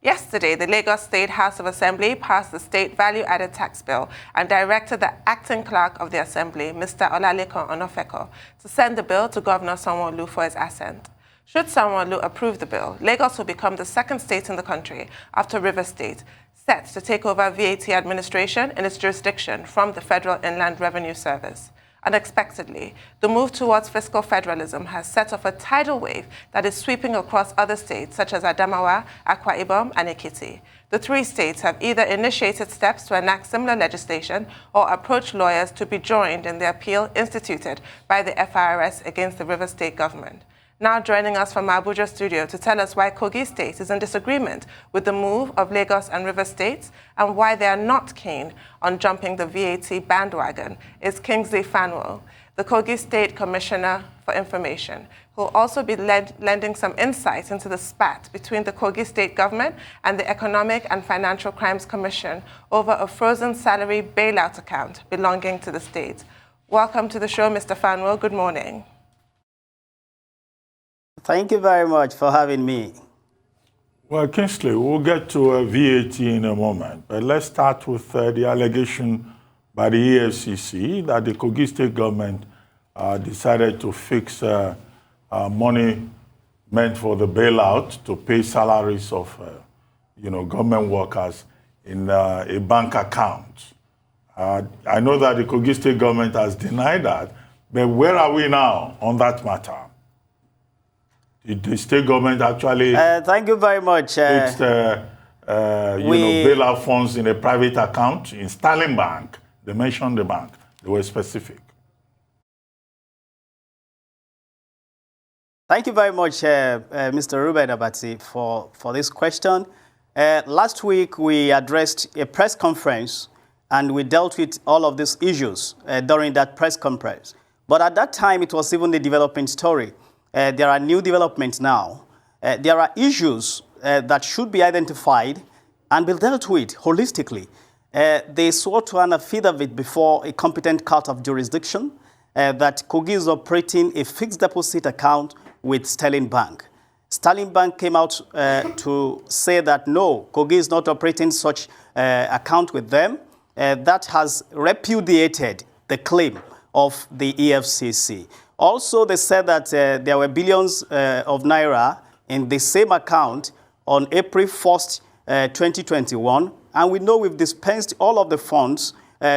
Yesterday, the Lagos State House of Assembly passed the State Value-Added Tax Bill and directed the acting clerk of the Assembly, Mr. Olalekan Onofeko, to send the bill to Governor Sanwo-Olu for his assent. Should Sanwo-Olu approve the bill, Lagos will become the second state in the country, after Rivers State, set to take over VAT administration in its jurisdiction from the Federal Inland Revenue Service. Unexpectedly, the move towards fiscal federalism has set off a tidal wave that is sweeping across other states such as Adamawa, Akwa Ibom, and Ekiti. The three states have either initiated steps to enact similar legislation or approached lawyers to be joined in the appeal instituted by the FIRS against the Rivers State Government. Now joining us from our Abuja studio to tell us why Kogi State is in disagreement with the move of Lagos and River States and why they are not keen on jumping the VAT bandwagon is Kingsley Fanwo, the Kogi State Commissioner for Information, who will also be lending some insight into the spat between the Kogi State Government and the Economic and Financial Crimes Commission over a frozen salary bailout account belonging to the state. Welcome to the show, Mr. Fanwo. Good morning. Thank you very much for having me. Well, Kingsley, we'll get to VAT in a moment, but let's start with the allegation by the EFCC that the Kogi State Government decided to fix money meant for the bailout to pay salaries of government workers in a bank account. I know that the Kogi State Government has denied that, but where are we now on that matter? Did the state government actually thank you very much. Fixed, bailout funds in a private account in Sterling Bank? They mentioned the bank. They were specific. Thank you very much, Mr. Ruben Abati, for this question. Last week, we addressed a press conference, and we dealt with all of these issues during that press conference. But at that time, it was even a developing story. There are new developments now. There are issues that should be identified and be dealt with holistically. They swore to an affidavit before a competent court of jurisdiction that Kogi is operating a fixed deposit account with Sterling Bank. Sterling Bank came out to say that no, Kogi is not operating such account with them. That has repudiated the claim of the EFCC. Also, they said that there were billions of naira in the same account on April 1st, 2021. And we know we've dispensed all of the funds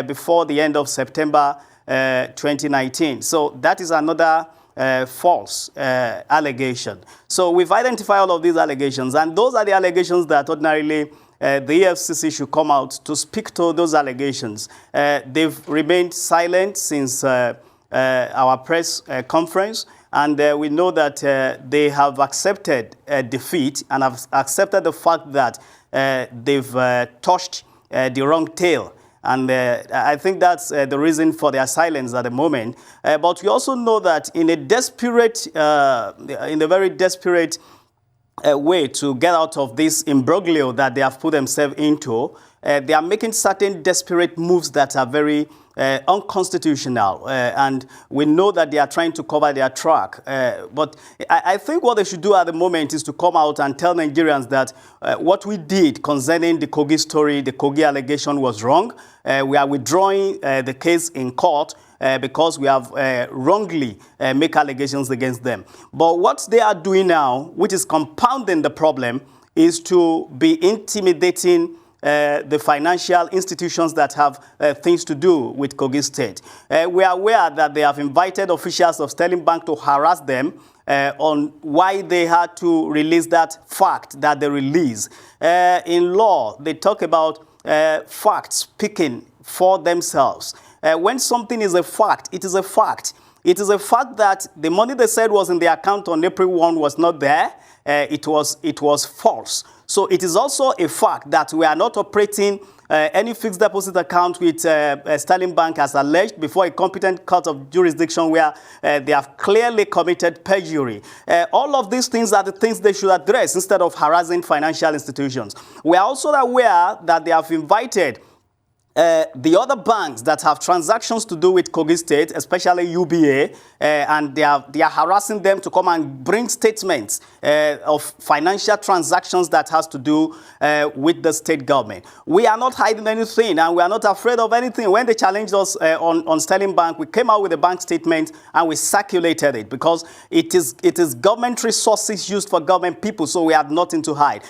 before the end of September 2019. So that is another false allegation. So we've identified all of these allegations. And those are the allegations that ordinarily the EFCC should come out to speak to those allegations. They've remained silent since our press conference, and we know that they have accepted defeat and have accepted the fact that they've touched the wrong tail. And I think that's the reason for their silence at the moment. But we also know that in a very desperate way to get out of this imbroglio that they have put themselves into, they are making certain desperate moves that are very unconstitutional, and we know that they are trying to cover their track. But I think what they should do at the moment is to come out and tell Nigerians that what we did concerning the Kogi story, the Kogi allegation was wrong. We are withdrawing the case in court because we have wrongly made allegations against them. But what they are doing now, which is compounding the problem, is to be intimidating the financial institutions that have things to do with Kogi State. We are aware that they have invited officials of Sterling Bank to harass them on why they had to release that fact that they release. In law, they talk about facts speaking for themselves. When something is a fact, it is a fact. It is a fact that the money they said was in the account on April 1 was not there. It was false. So it is also a fact that we are not operating any fixed deposit account with Sterling Bank as alleged before a competent court of jurisdiction where they have clearly committed perjury. All of these things are the things they should address instead of harassing financial institutions. We are also aware that they have invited the other banks that have transactions to do with Kogi State, especially UBA, and they are harassing them to come and bring statements of financial transactions that has to do with the state government. We are not hiding anything, and we are not afraid of anything. When they challenged us on Sterling Bank, we came out with a bank statement and we circulated it because it is government resources used for government people, so we have nothing to hide.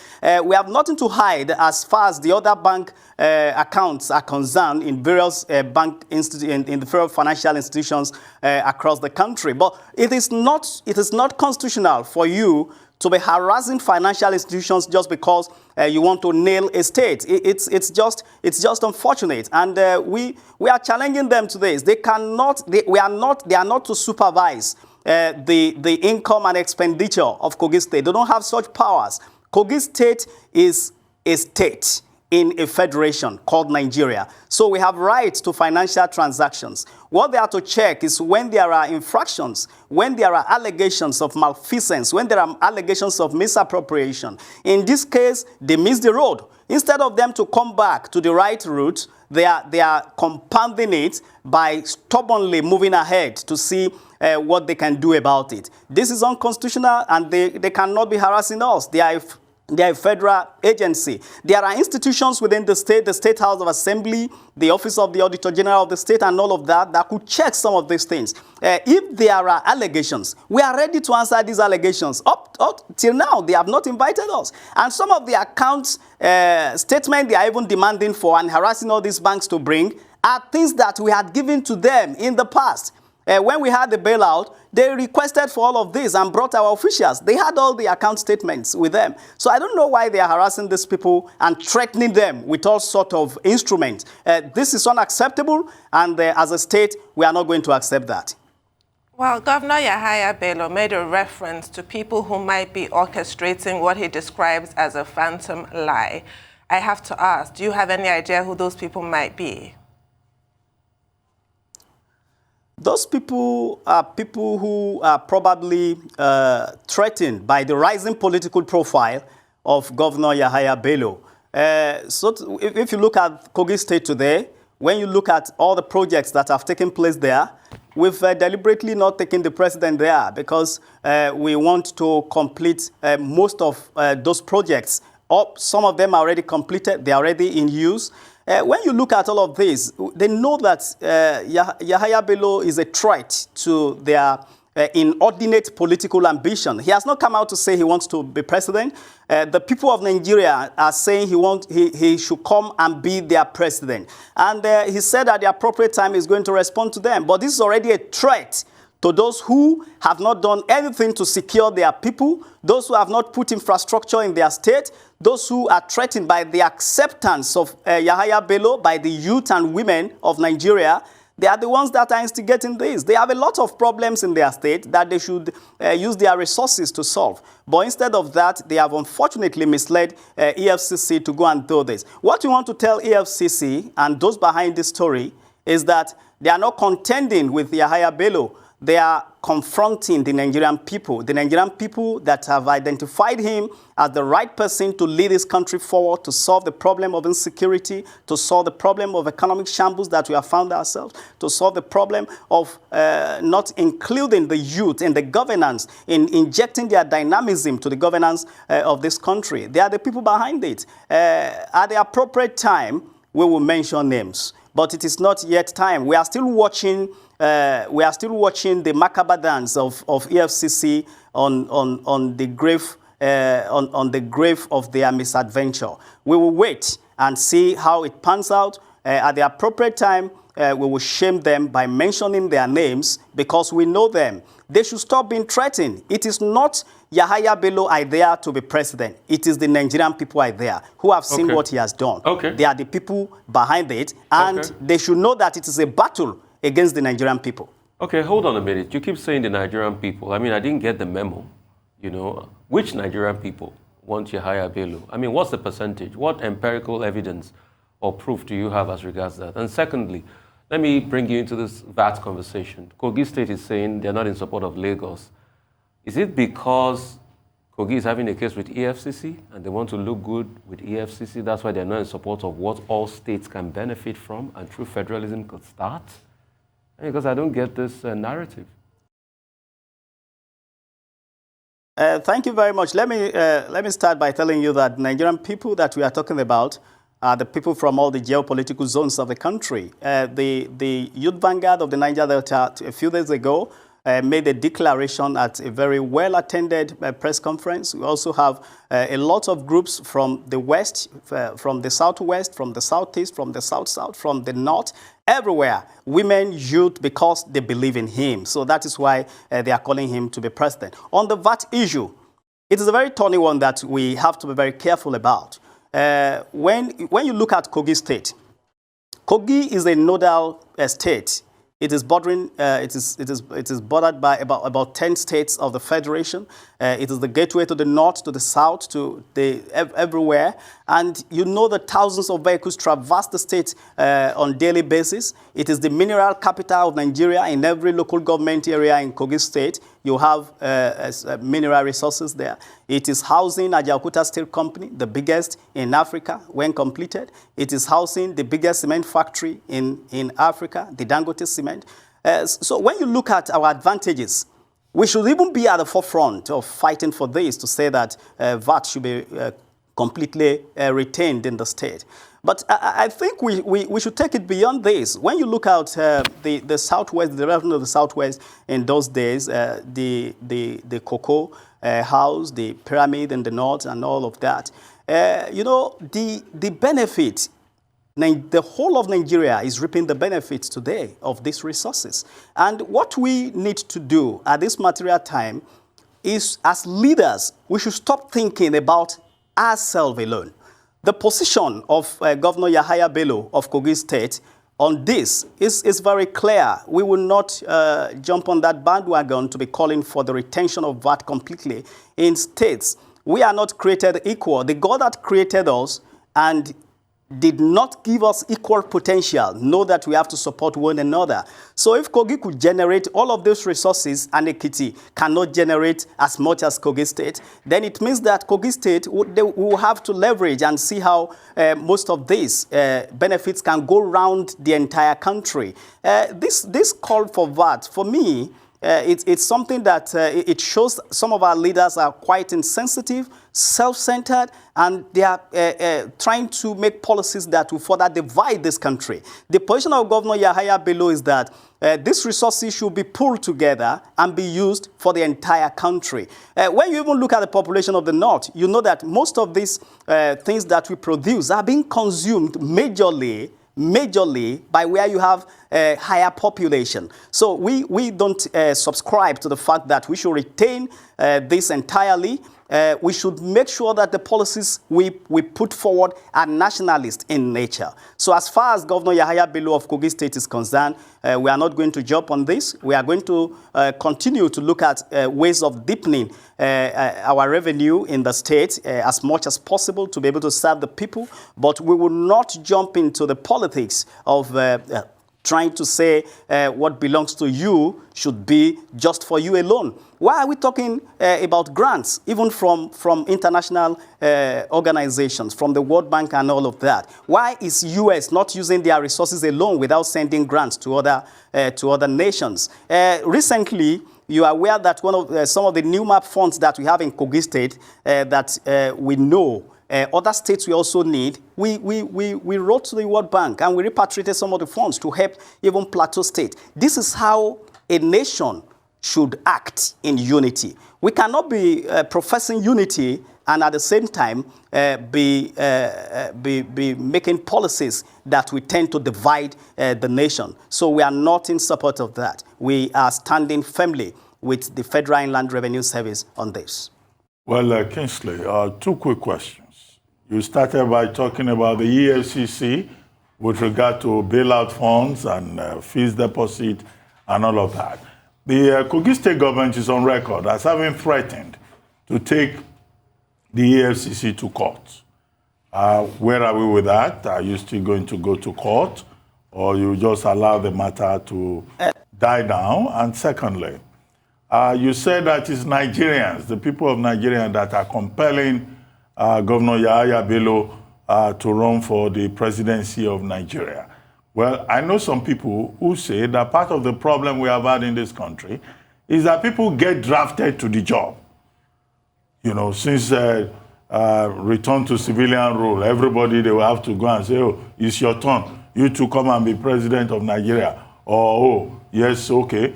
We have nothing to hide as far as the other bank accounts are concerned in various in the various financial institutions across the country. But it is not constitutional for you to be harassing financial institutions just because you want to nail a state. It's just unfortunate, and we are challenging them to this. They are not to supervise the income and expenditure of Kogi State. They don't have such powers. Kogi State is a state in a federation called Nigeria. So we have rights to financial transactions. What they are to check is when there are infractions, when there are allegations of malfeasance, when there are allegations of misappropriation. In this case, they missed the road. Instead of them to come back to the right route, they are compounding it by stubbornly moving ahead to see what they can do about it. This is unconstitutional, and they cannot be harassing us. They are a federal agency. There are institutions within the State House of Assembly, the Office of the Auditor General of the State, and all of that could check some of these things. If there are allegations, we are ready to answer these allegations. Up till now, they have not invited us. And some of the account statements they are even demanding for and harassing all these banks to bring are things that we had given to them in the past. When we had the bailout, they requested for all of this and brought our officials. They had all the account statements with them. So I don't know why they are harassing these people and threatening them with all sorts of instruments. This is unacceptable, and as a state, we are not going to accept that. Well, Governor Yahaya Bello made a reference to people who might be orchestrating what he describes as a phantom lie. I have to ask, do you have any idea who those people might be? Those people are people who are probably threatened by the rising political profile of Governor Yahaya Bello. So if you look at Kogi State today, when you look at all the projects that have taken place there, we've deliberately not taken the president there because we want to complete most of those projects. Some of them are already completed, they're already in use. When you look at all of this, they know that Yahaya Bello is a threat to their inordinate political ambition. He has not come out to say he wants to be president. The people of Nigeria are saying he should come and be their president. And he said at the appropriate time he's going to respond to them. But this is already a threat to those who have not done anything to secure their people, those who have not put infrastructure in their state, those who are threatened by the acceptance of Yahaya Bello by the youth and women of Nigeria. They are the ones that are instigating this. They have a lot of problems in their state that they should use their resources to solve. But instead of that, they have unfortunately misled EFCC to go and do this. What we want to tell EFCC and those behind this story is that they are not contending with Yahaya Bello. They are confronting the Nigerian people that have identified him as the right person to lead this country forward, to solve the problem of insecurity, to solve the problem of economic shambles that we have found ourselves, to solve the problem of not including the youth in the governance, in injecting their dynamism to the governance of this country. They are the people behind it. At the appropriate time, we will mention names. But it is not yet time. We are still watching the macabre dance of EFCC on the grave of their misadventure. We will wait and see how it pans out. At the appropriate time, we will shame them by mentioning their names because we know them. They should stop being threatened. It is not Yahaya Bello idea to be president. It is the Nigerian people idea who have seen what he has done. They are the people behind it, and they should know that it is a battle against the Nigerian people. Okay, hold on a minute. You keep saying the Nigerian people. I mean, I didn't get the memo. You know, which Nigerian people want Yahaya Bello? I mean, what's the percentage? What empirical evidence or proof do you have as regards that? And secondly, let me bring you into this VAT conversation. Kogi State is saying they're not in support of Lagos. Is it because Kogi is having a case with EFCC, and they want to look good with EFCC. That's why they're not in support of what all states can benefit from and true federalism could start. Because I don't get this narrative. Thank you very much. Let me start by telling you that Nigerian people that we are talking about are the people from all the geopolitical zones of the country. The Youth Vanguard of the Niger Delta a few days ago made a declaration at a very well-attended press conference. We also have a lot of groups from the west, from the southwest, from the southeast, from the south-south, from the north, everywhere. Women, youth, because they believe in him. So that is why they are calling him to be president. On the VAT issue, it is a very thorny one that we have to be very careful about. When you look at Kogi State, Kogi is a nodal state. It is bordering. It is bordered by about 10 states of the federation. It is the gateway to the north, to the south, to everywhere. And you know that thousands of vehicles traverse the state on daily basis. It is the mineral capital of Nigeria. In every local government area in Kogi State, you have mineral resources there. It is housing Ajaokuta Steel Company, the biggest in Africa when completed. It is housing the biggest cement factory in Africa, the Dangote Cement. So when you look at our advantages, we should even be at the forefront of fighting for this to say that VAT should be completely retained in the state. But I think we should take it beyond this. When you look at the Southwest, the development of the Southwest in those days, the cocoa house, the pyramid in the north and all of that, you know, the benefit, the whole of Nigeria is reaping the benefits today of these resources. And what we need to do at this material time is, as leaders, we should stop thinking about ourselves alone. The position of Governor Yahaya Bello of Kogi State on this is very clear. We will not jump on that bandwagon to be calling for the retention of VAT completely in states. We are not created equal. The God that created us and did not give us equal potential know that we have to support one another. So if Kogi could generate all of those resources and Ekiti cannot generate as much as Kogi State, then it means that Kogi State will have to leverage and see how most of these benefits can go around the entire country. This call for VAT, for me, it's something that it shows some of our leaders are quite insensitive, self-centered, and they are trying to make policies that will further divide this country. The position of Governor Yahaya Bello is that these resources should be pulled together and be used for the entire country. When you even look at the population of the North, you know that most of these things that we produce are being consumed majorly by where you have a higher population. So we don't subscribe to the fact that we should retain this entirely. We should make sure that the policies we put forward are nationalist in nature. So as far as Governor Yahaya Bello of Kogi State is concerned, we are not going to jump on this. We are going to continue to look at ways of deepening our revenue in the state as much as possible to be able to serve the people. But we will not jump into the politics of trying to say what belongs to you should be just for you alone. Why are we talking about grants, even from international organizations, from the World Bank and all of that? Why is U.S. not using their resources alone without sending grants to other nations? Recently, you are aware that some of the new map funds that we have in Kogi State that we know other states we also need, we wrote to the World Bank and we repatriated some of the funds to help even Plateau State. This is how a nation should act in unity. We cannot be professing unity and at the same time be making policies that we tend to divide the nation. So we are not in support of that. We are standing firmly with the Federal Inland Revenue Service on this. Well, Kingsley, two quick questions. You started by talking about the EFCC with regard to bailout funds and fees deposit and all of that. The Kogi State Government is on record as having threatened to take the EFCC to court. Where are we with that? Are you still going to go to court, or you just allow the matter to die down? And secondly, You said that it's Nigerians, the people of Nigeria, that are compelling Governor Yahaya Bello to run for the presidency of Nigeria. Well, I know some people who say that part of the problem we have had in this country is that people get drafted to the job. You know, since return to civilian rule, everybody, they will have to go and say, oh, it's your turn. You to come and be president of Nigeria. Or, oh, yes, okay,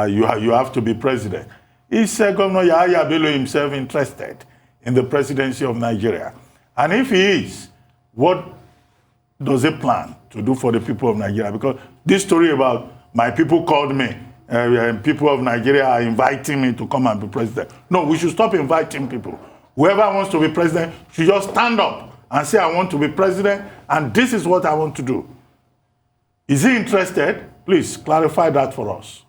you have to be president. Is Governor Yahaya Bello himself interested in the presidency of Nigeria? And if he is, what does he plan to do for the people of Nigeria? Because this story about my people called me, people of Nigeria are inviting me to come and be president. No, we should stop inviting people. Whoever wants to be president should just stand up and say, I want to be president, and this is what I want to do. Is he interested? Please clarify that for us.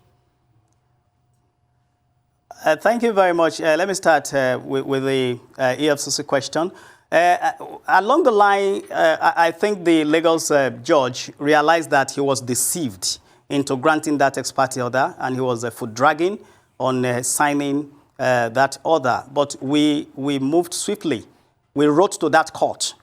Thank you very much. Let me start with the EFCC question. Along the line, I think the Lagos judge realized that he was deceived into granting that ex parte order, and he was foot dragging on signing that order. But we moved swiftly. We wrote to that court.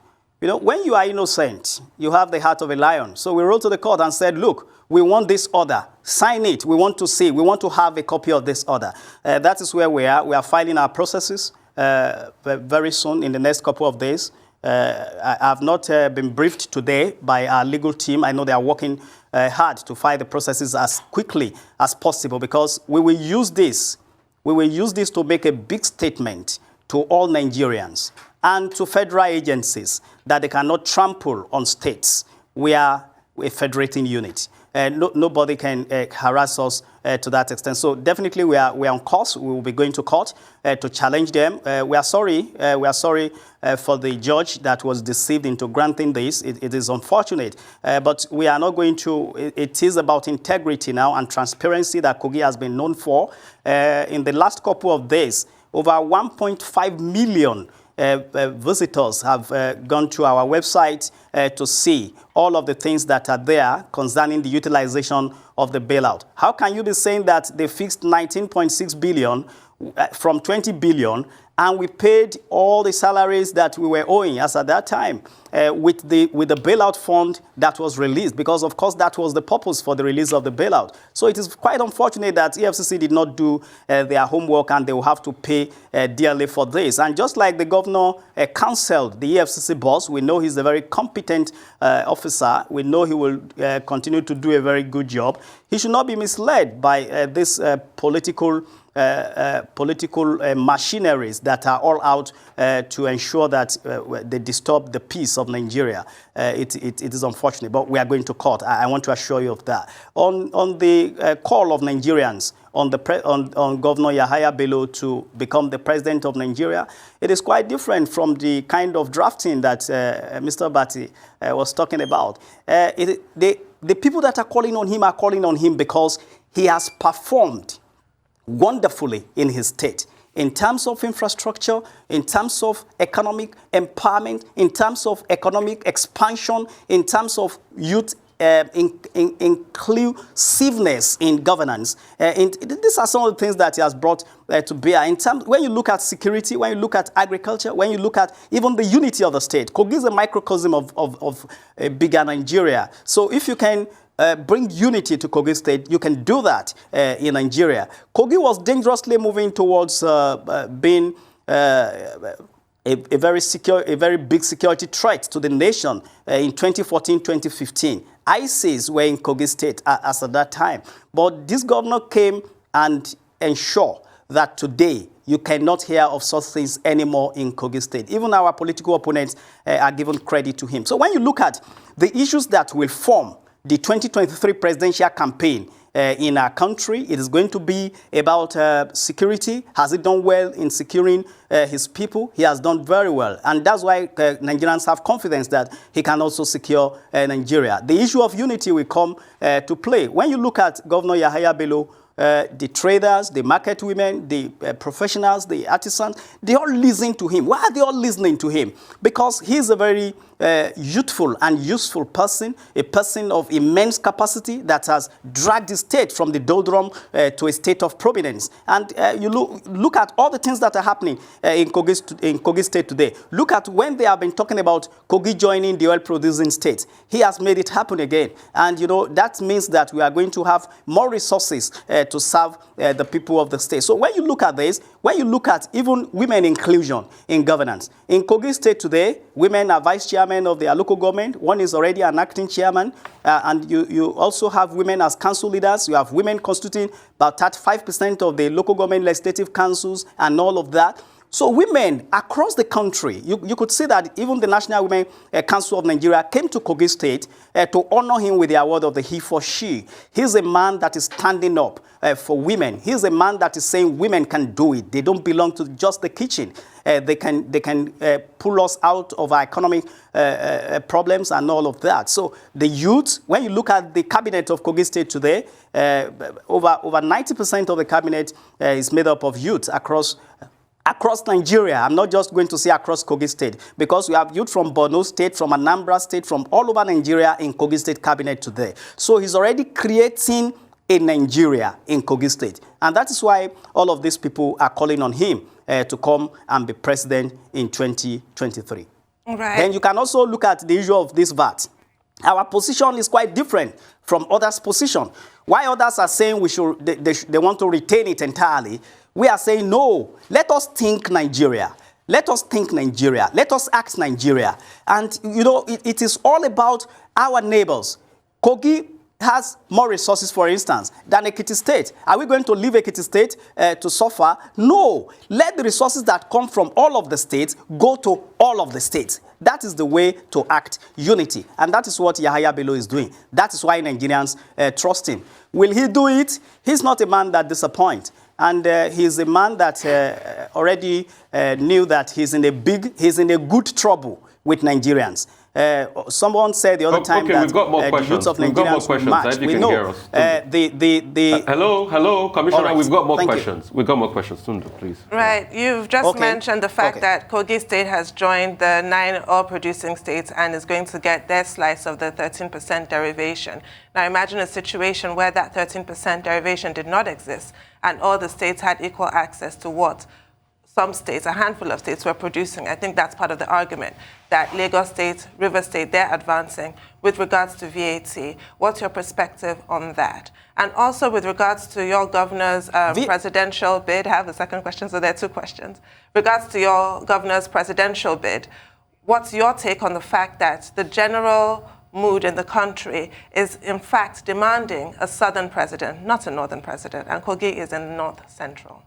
You know, when you are innocent, you have the heart of a lion. So we wrote to the court and said, look, we want this order. Sign it. We want to see. We want to have a copy of this order. That is where we are. We are filing our processes very soon, in the next couple of days. I have not been briefed today by our legal team. I know they are working hard to file the processes as quickly as possible, because we will use this. We will use this to make a big statement to all Nigerians and to federal agencies that they cannot trample on states. We are a federating unit. Nobody can harass us to that extent. So definitely we are on course. We will be going to court to challenge them. We are sorry. We are sorry for the judge that was deceived into granting this. It is unfortunate. But we are not going to. It is about integrity now and transparency that Kogi has been known for. In the last couple of days, over 1.5 million visitors have gone to our website to see all of the things that are there concerning the utilization of the bailout. How can you be saying that they fixed 19.6 billion from 20 billion, and we paid all the salaries that we were owing as at that time with the bailout fund that was released? Because, of course, that was the purpose for the release of the bailout. So it is quite unfortunate that EFCC did not do their homework, and they will have to pay dearly for this. And just like the governor counseled the EFCC boss, we know he's a very competent officer. We know he will continue to do a very good job. He should not be misled by this political machineries that are all out to ensure that they disturb the peace of Nigeria. It is unfortunate, but we are going to court. I want to assure you of that. On the call of Nigerians on Governor Yahaya Bello to become the president of Nigeria, it is quite different from the kind of drafting that Mr. Bati was talking about. The people that are calling on him because he has performed wonderfully in his state, in terms of infrastructure, in terms of economic empowerment, in terms of economic expansion, in terms of youth inclusiveness in governance. These are some of the things that he has brought to bear. When you look at security, when you look at agriculture, when you look at even the unity of the state, Kogi is a microcosm of a bigger Nigeria. So if you can bring unity to Kogi State, you can do that in Nigeria. Kogi was dangerously moving towards being a very big security threat to the nation in 2014, 2015. ISIS were in Kogi State as at that time. But this governor came and ensured that today you cannot hear of such things anymore in Kogi State. Even our political opponents are given credit to him. So when you look at the issues that will form the 2023 presidential campaign in our country, it is going to be about security. Has he done well in securing his people? He has done very well. And that's why Nigerians have confidence that he can also secure Nigeria. The issue of unity will come to play. When you look at Governor Yahaya Bello the traders, the market women, the professionals, the artisans, they all listen to him. Why are they all listening to him? Because he's a very youthful and useful person, a person of immense capacity that has dragged the state from the doldrum to a state of prominence. And you look at all the things that are happening in Kogi State today. Look at when they have been talking about Kogi joining the oil-producing state. He has made it happen again. And, you know, that means that we are going to have more resources to serve the people of the state. So when you look at this, when you look at even women inclusion in governance, in Kogi State today, women are vice chairmen of their local government. One is already an acting chairman. And you also have women as council leaders. You have women constituting about 35% of the local government legislative councils and all of that. So women across the country, you could see that even the National Women Council of Nigeria came to Kogi State to honor him with the award of the He for She. He's a man that is standing up for women. He's a man that is saying women can do it. They don't belong to just the kitchen. They can pull us out of our economic problems and all of that. So the youth, when you look at the cabinet of Kogi State today, over 90% of the cabinet is made up of youth across Nigeria. I'm not just going to say across Kogi State, because we have youth from Borno State, from Anambra State, from all over Nigeria in Kogi State cabinet today. So he's already creating a Nigeria in Kogi State. And that is why all of these people are calling on him to come and be president in 2023. Right. Then you can also look at the issue of this VAT. Our position is quite different from others' position. Why others are saying they want to retain it entirely, we are saying, no, let us think Nigeria. Let us think Nigeria. Let us act Nigeria. And, you know, it is all about our neighbors. Kogi has more resources, for instance, than Ekiti State. Are we going to leave Ekiti State to suffer? No. Let the resources that come from all of the states go to all of the states. That is the way to act unity. And that is what Yahaya Bello is doing. That is why Nigerians trust him. Will he do it? He's not a man that disappoints. And he's a man that already knew that he's in a good trouble with Nigerians. Someone said the other time that we've got more the questions. youth of Nigerians will march. We know. Hello, Commissioner. Right. We've got more questions. We've got more questions. Tundu, please. Right. You've just mentioned the fact that Kogi State has joined the 9 oil-producing states and is going to get their slice of the 13% derivation. Now, imagine a situation where that 13% derivation did not exist and all the states had equal access to what some states, a handful of states, were producing. I think that's part of the argument, that Lagos State, River State, they're advancing with regards to VAT. What's your perspective on that? And also with regards to your governor's presidential bid, I have the second question, so there are 2 questions. Regards to your governor's presidential bid, what's your take on the fact that the general mood in the country is in fact demanding a southern president, not a northern president, and Kogi is in north central?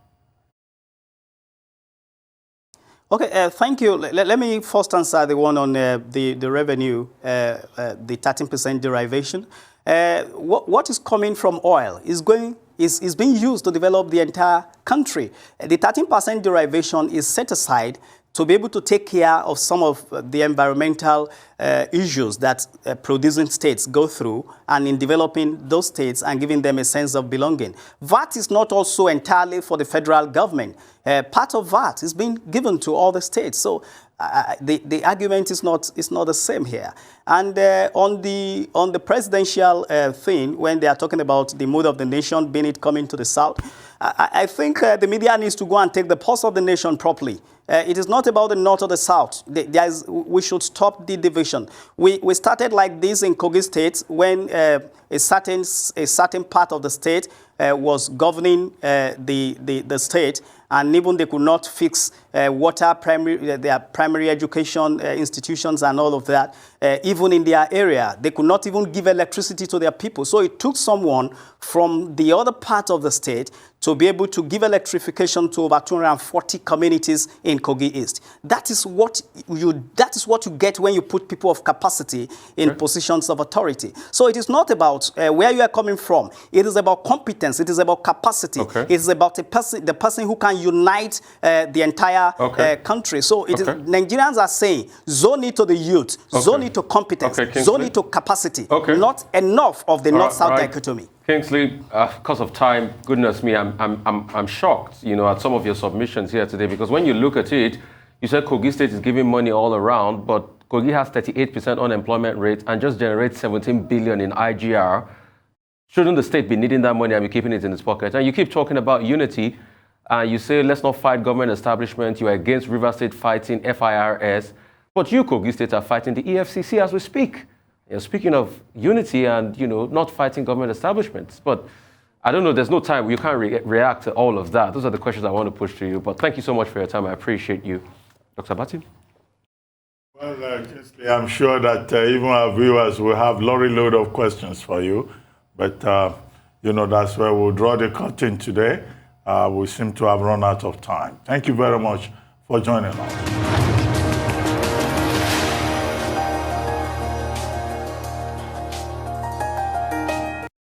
Okay, thank you. Let me first answer the one on the revenue, the 13% derivation. What is coming from oil is being used to develop the entire country. The 13% derivation is set aside to be able to take care of some of the environmental issues that producing states go through, and in developing those states and giving them a sense of belonging. VAT is not also entirely for the federal government. Part of VAT is being given to all the states. So the argument is not the same here. And on the presidential thing, when they are talking about the mood of the nation, being it coming to the south, I think the media needs to go and take the pulse of the nation properly. It is not about the north or the south. We should stop the division. We started like this in Kogi State when a certain part of the state was governing the state, and even they could not fix water, their primary education institutions and all of that, even in their area. They could not even give electricity to their people. So it took someone from the other part of the state to be able to give electrification to over 240 communities in Kogi East. That is what you get when you put people of capacity in positions of authority. So it is not about where you are coming from. It is about competence. It is about capacity. It is about the person who can unite the entire country. So it is, Nigerians are saying, zone it to the youth, zone it to competence, zone it to capacity, not enough of the north-south dichotomy. Kingsley, because of time, goodness me, I'm shocked, at some of your submissions here today, because when you look at it, you said Kogi State is giving money all around, but Kogi has 38% unemployment rate and just generates 17 billion in IGR. Shouldn't the state be needing that money and be keeping it in its pocket? And you keep talking about unity, you say, let's not fight government establishment, you're against River State fighting FIRS, but you, Kogi State, are fighting the EFCC as we speak. Speaking of unity and, not fighting government establishments. But I don't know, there's no time. You can't react to all of that. Those are the questions I want to push to you. But thank you so much for your time. I appreciate you. Dr. Bati? Well, Kingsley, I'm sure that even our viewers will have lorry load of questions for you. But, that's where we'll draw the curtain today. We seem to have run out of time. Thank you very much for joining us.